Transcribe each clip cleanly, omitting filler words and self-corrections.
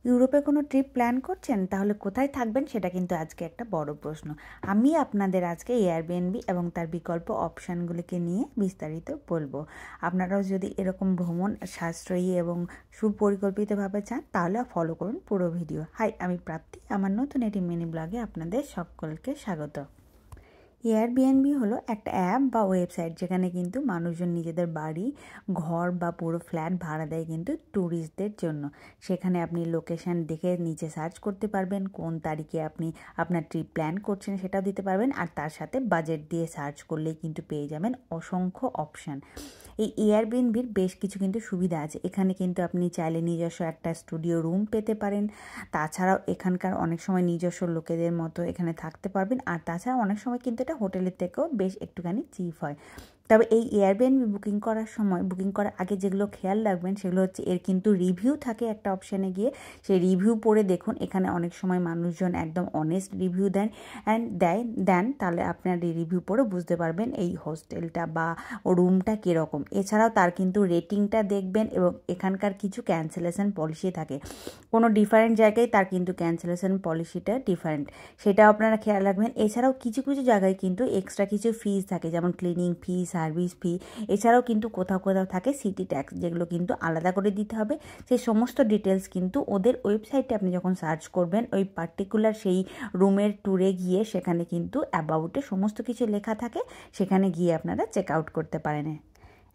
ইউরোপে কোনো trip plan করছেন, তাহলে কোথায় থাকবেন সেটা কিন্তু আজকে একটা বড় প্রশ্ন। আমি আপনাদের আজকে এয়ারবিএনবি এবং তার বিকল্প অপশানগুলিকে নিয়ে বিস্তারিত বলবো। আপনারাও যদি এরকম ভ্রমণ সাশ্রয়ী এবং সুপরিকল্পিতভাবে চান তাহলে ফলো করুন পুরো ভিডিও। হাই, আমি প্রাপ্তি, আমার নতুন একটি মিনি ব্লগে আপনাদের সকলকে স্বাগত। এয়ারবিএনবি হলো একটা অ্যাপ বা ওয়েবসাইট যেখানে কিন্তু মানুষজন নিজেদের বাড়ি, ঘর বা পুরো ফ্ল্যাট ভাড়া দেয় কিন্তু ট্যুরিস্টদের জন্য। সেখানে আপনি লোকেশান দেখে নিচে সার্চ করতে পারবেন, কোন তারিখে আপনি আপনার ট্রিপ প্ল্যান করছেন সেটাও দিতে পারবেন, আর তার সাথে বাজেট দিয়ে সার্চ করলেই কিন্তু পেয়ে যাবেন অসংখ্য অপশান। এই এয়ারবিএনবির বেশ কিছু কিন্তু সুবিধা আছে। এখানে কিন্তু আপনি চাইলে নিজস্ব একটা স্টুডিও রুম পেতে পারেন। তাছাড়াও এখানকার অনেক সময় নিজস্ব লোকেদের মতো এখানে থাকতে পারবেন। আর তাছাড়া অনেক সময় কিন্তু এটা হোটেলের থেকেও বেশ একটুখানি চিপ হয়। তবে এই এয়ারবিএনবি বুকিং করার আগে যেগুলো খেয়াল রাখবেন সেগুলো হচ্ছে এর কিন্তু রিভিউ থাকে একটা অপশানে গিয়ে। সেই রিভিউ পড়ে দেখুন। এখানে অনেক সময় মানুষজন একদম অনেস্ট রিভিউ দেন তাহলে আপনার এই রিভিউ পড়ে বুঝতে পারবেন এই হোস্টেলটা বা রুমটা কীরকম। এছাড়াও তার কিন্তু রেটিংটা দেখবেন এবং এখানকার কিছু ক্যান্সেলেশন পলিসি থাকে। কোনো ডিফারেন্ট জায়গায় তার কিন্তু ক্যান্সেলেশন পলিসিটা ডিফারেন্ট, সেটাও আপনারা খেয়াল রাখবেন। এছাড়াও কিছু কিছু জায়গায় কিন্তু এক্সট্রা কিছু ফিজ থাকে, যেমন ক্লিনিং ফি, সার্ভিস ফি। এছাড়াও কিন্তু কোথাও কোথাও থাকে সিটি ট্যাক্স, যেগুলো কিন্তু আলাদা করে দিতে হবে। সেই সমস্ত ডিটেলস কিন্তু ওদের ওয়েবসাইটে আপনি যখন সার্চ করবেন ওই পার্টিকুলার সেই রুমের ট্যুরে গিয়ে সেখানে কিন্তু অ্যাবাউটে সমস্ত কিছু লেখা থাকে, সেখানে গিয়ে আপনারা চেক আউট করতে পারেন।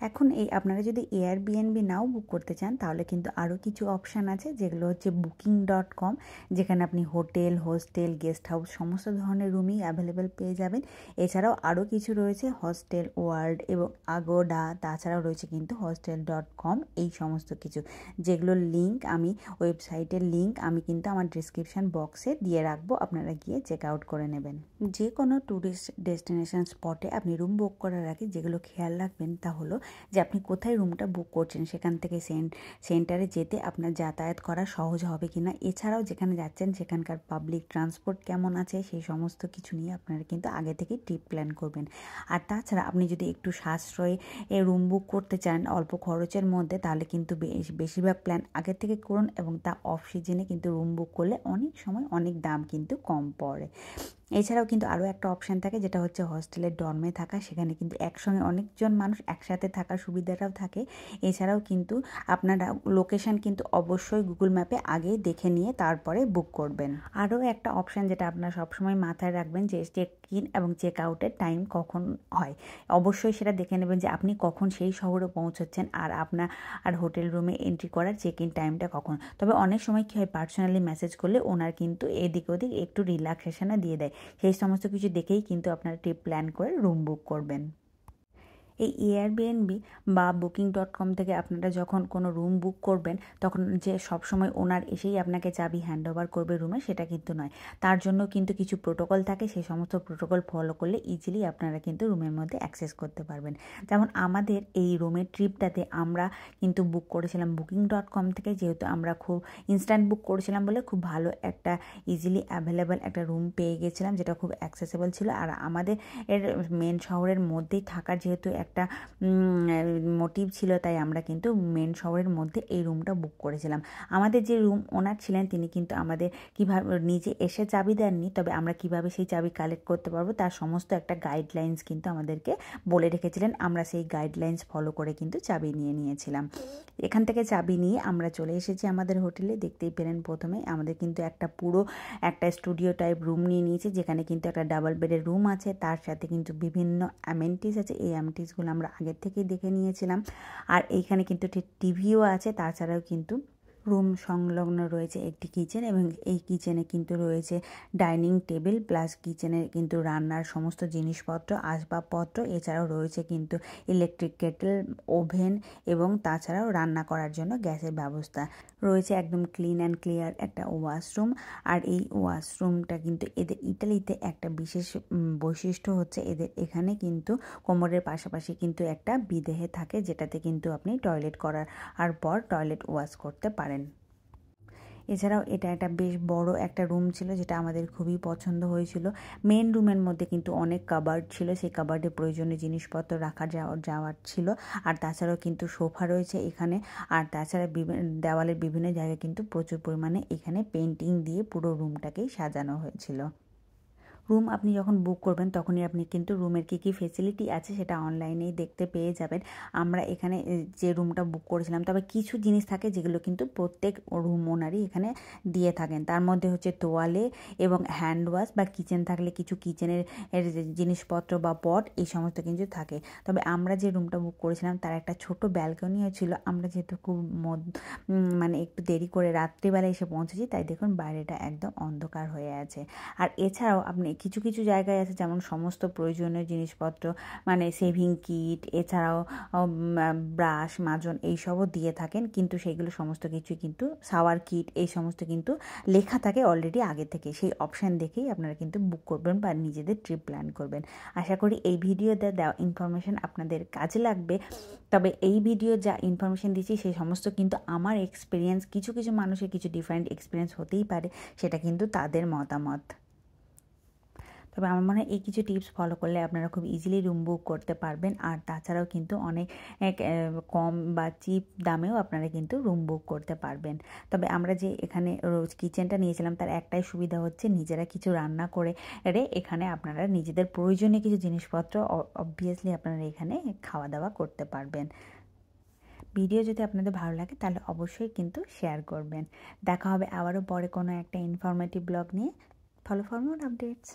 এখন আপনারা যদি এয়ারবিএনবি নাও বুক করতে চান তাহলে কিন্তু আরও কিছু অপশান আছে, যেগুলো হচ্ছে booking.com, যেখানে আপনি হোটেল, হোস্টেল, গেস্ট হাউস সমস্ত ধরনের রুমই অ্যাভেলেবেল পেয়ে যাবেন। এছাড়াও আরও কিছু রয়েছে হস্টেল ওয়ার্ল্ড এবং আগোডা, তাছাড়াও রয়েছে কিন্তু hostel.com, এই সমস্ত কিছু, যেগুলোর লিঙ্ক আমি ওয়েবসাইটের লিঙ্ক আমি কিন্তু আমার ডিসক্রিপশান বক্সে দিয়ে রাখবো, আপনারা গিয়ে চেক আউট করে নেবেন। যে কোনো ট্যুরিস্ট ডেস্টিনেশন স্পটে আপনি রুম বুক করার আগে যেগুলো খেয়াল রাখবেন তা হলো যে আপনি কোথায় রুমটা বুক করছেন, সেখান থেকে সেন্টারে যেতে আপনার যাতায়াত করা সহজ হবে কিনা। এছাড়াও যেখানে যাচ্ছেন সেখানকার পাবলিক ট্রান্সপোর্ট কেমন আছে, সেই সমস্ত কিছু নিয়ে আপনারা কিন্তু আগে থেকে ট্রিপ প্ল্যান করবেন। আর তাছাড়া আপনি যদি একটু সাশ্রয়ে রুম বুক করতে চান অল্প খরচের মধ্যে, তাহলে কিন্তু বেশিরভাগ প্ল্যান আগে থেকে করুন এবং তা অফ সিজনে কিন্তু রুম বুক করলে অনেক সময় অনেক দাম কিন্তু কম পড়ে। এছাড়াও কিন্তু আরও একটা অপশান থাকে, যেটা হচ্ছে হস্টেলের ডর্মে থাকা। সেখানে কিন্তু একসঙ্গে অনেকজন মানুষ একসাথে থাকার সুবিধাটাও থাকে। এছাড়াও কিন্তু আপনারা লোকেশান কিন্তু অবশ্যই গুগল ম্যাপে আগে দেখে নিয়ে তারপরে বুক করবেন। আরও একটা অপশান যেটা আপনারা সবসময় মাথায় রাখবেন, যে চেক ইন এবং চেক আউটের টাইম কখন হয়, অবশ্যই সেটা দেখে নেবেন যে আপনি কখন সেই শহরে পৌঁছচ্ছেন আর হোটেল রুমে এন্ট্রি করার চেক ইন টাইমটা কখন। তবে অনেক সময় কী হয়, পার্সোনালি মেসেজ করলে ওনার কিন্তু এদিক ওদিক একটু রিল্যাক্সেশনে দিয়ে দেয়। সেই সমস্ত কিছু দেখেই কিন্তু আপনারা ট্রিপ প্ল্যান করে রুম বুক করবেন। এই এয়ারবিএনবি বা booking.com থেকে আপনারা যখন কোনো রুম বুক করবেন তখন যে সবসময় ওনার এসেই আপনাকে চাবি হ্যান্ড ওভার করবে রুমে, সেটা কিন্তু নয়। তার জন্য কিন্তু কিছু প্রোটোকল থাকে, সেই সমস্ত প্রোটোকল ফলো করলে ইজিলি আপনারা কিন্তু রুমের মধ্যে অ্যাক্সেস করতে পারবেন। যেমন আমাদের এই রুমের ট্রিপটাতে আমরা কিন্তু বুক করেছিলাম booking.com থেকে, যেহেতু আমরা খুব ইনস্ট্যান্ট বুক করেছিলাম বলে খুব ভালো একটা ইজিলি অ্যাভেলেবেল একটা রুম পেয়ে গেছিলাম, যেটা খুব অ্যাক্সেসেবল ছিল। আর আমাদের মেন শহরের মধ্যেই থাকার যেহেতু একটা মোটিভ ছিল, তাই আমরা কিন্তু মেন শহরের মধ্যে এই রুমটা বুক করেছিলাম। আমাদের যে রুম ওনার ছিলেন তিনি কিন্তু আমাদের কীভাবে নিজে এসে চাবি দেননি, তবে আমরা কিভাবে সেই চাবি কালেক্ট করতে পারবো তার সমস্ত একটা গাইডলাইন্স কিন্তু আমাদেরকে বলে রেখেছিলেন। আমরা সেই গাইডলাইন্স ফলো করে কিন্তু চাবি নিয়েছিলাম। এখান থেকে চাবি নিয়ে আমরা চলে এসেছি আমাদের হোটেলে। দেখতেই পেলেন প্রথমে আমাদের কিন্তু পুরো একটা স্টুডিও টাইপ রুম নিয়ে নিয়েছি, যেখানে কিন্তু একটা ডাবল বেডের রুম আছে, তার সাথে কিন্তু বিভিন্ন অ্যামেনিটিস আছে। এই অ্যামেনিটিসগুলো আমরা আগের থেকেই দেখে নিয়েছিলাম। আর এইখানে কিন্তু টিভিও আছে। তাছাড়াও কিন্তু রুম সংলগ্ন রয়েছে একটি কিচেন, এবং এই কিচেনে কিন্তু রয়েছে ডাইনিং টেবিল প্লাস কিচেনের কিন্তু রান্নার সমস্ত জিনিসপত্র, আসবাবপত্র। এছাড়াও রয়েছে কিন্তু ইলেকট্রিক কেটেল, ওভেন এবং তাছাড়াও রান্না করার জন্য গ্যাসের ব্যবস্থা রয়েছে। একদম ক্লিন অ্যান্ড ক্লিয়ার একটা ওয়াশরুম। আর এই ওয়াশরুমটা কিন্তু এদের ইটালিতে একটা বিশেষ বৈশিষ্ট্য হচ্ছে এদের এখানে কিন্তু কোমরের পাশাপাশি কিন্তু একটা বিদেহে থাকে, যেটাতে কিন্তু আপনি টয়লেট করার পর টয়লেট ওয়াশ করতে পারেন। এছাড়াও এটা একটা বেশ বড় একটা রুম ছিল, যেটা আমাদের খুবই পছন্দ হয়েছিল। মেন রুমের মধ্যে কিন্তু অনেক কাবার্ড ছিল, সেই কাবার্ডে প্রয়োজনীয় জিনিসপত্র রাখা যাওয়ার ছিল। আর তাছাড়াও কিন্তু সোফা রয়েছে এখানে। আর তাছাড়া দেওয়ালের বিভিন্ন জায়গায় কিন্তু প্রচুর পরিমাণে এখানে পেন্টিং দিয়ে পুরো রুমটাকেই সাজানো হয়েছিল। রুম আপনি যখন বুক করবেন তখনই আপনি কিন্তু রুমের কী কী ফেসিলিটি আছে সেটা অনলাইনেই দেখতে পেয়ে যাবেন। আমরা এখানে যে রুমটা বুক করেছিলাম, তবে কিছু জিনিস থাকে যেগুলো কিন্তু প্রত্যেক রুম ওনারই এখানে দিয়ে থাকেন। তার মধ্যে হচ্ছে তোয়ালে এবং হ্যান্ড ওয়াশ, বা কিচেন থাকলে কিছু কিচেনের জিনিসপত্র বা পট, এই সমস্ত কিছু থাকে। তবে আমরা যে রুমটা বুক করেছিলাম তার একটা ছোট ব্যালকনিও ছিল। আমরা যেহেতু খুব মানে একটু দেরি করে রাত্রিবেলা এসে পৌঁছেছি, তাই দেখুন বাইরেটা একদম অন্ধকার হয়ে আছে। আর এছাড়াও আপনি কিছু কিছু জায়গায় আছে যেমন সমস্ত প্রয়োজনীয় জিনিসপত্র, মানে সেভিং কিট, এছাড়াও ব্রাশ, মাজন এইসবও দিয়ে থাকেন, কিন্তু সেইগুলো সমস্ত কিছুই কিন্তু শাওয়ার কিট এই সমস্ত কিন্তু লেখা থাকে অলরেডি আগে থেকে। সেই অপশান দেখেই আপনারা কিন্তু বুক করবেন বা নিজেদের ট্রিপ প্ল্যান করবেন। আশা করি এই ভিডিওতে দেওয়া ইনফরমেশন আপনাদের কাজে লাগবে। তবে এই ভিডিও যা ইনফরমেশন দিচ্ছি সেই সমস্ত কিন্তু আমার এক্সপিরিয়েন্স, কিছু কিছু মানুষের কিছু ডিফারেন্ট এক্সপিরিয়েন্স হতেই পারে, সেটা কিন্তু তাদের মতামত। তবে আমার মনে হয় এই কিছু টিপস ফলো করলে আপনারা খুব ইজিলি রুম বুক করতে পারবেন। আর তাছাড়াও কিন্তু অনেক কম বা চিপ দামেও আপনারা কিন্তু রুম বুক করতে পারবেন। তবে আমরা যে এখানে রোজ কিচেনটা নিয়েছিলাম তার একটাই সুবিধা হচ্ছে নিজেরা কিছু রান্না করে এখানে আপনারা নিজেদের প্রয়োজনীয় কিছু জিনিসপত্র অবভিয়াসলি আপনারা এখানে খাওয়া দাওয়া করতে পারবেন। ভিডিও যদি আপনাদের ভালো লাগে তাহলে অবশ্যই কিন্তু শেয়ার করবেন। দেখা হবে আবারও পরে কোনো একটা ইনফরমেটিভ ব্লগ নিয়ে। Follow for more updates.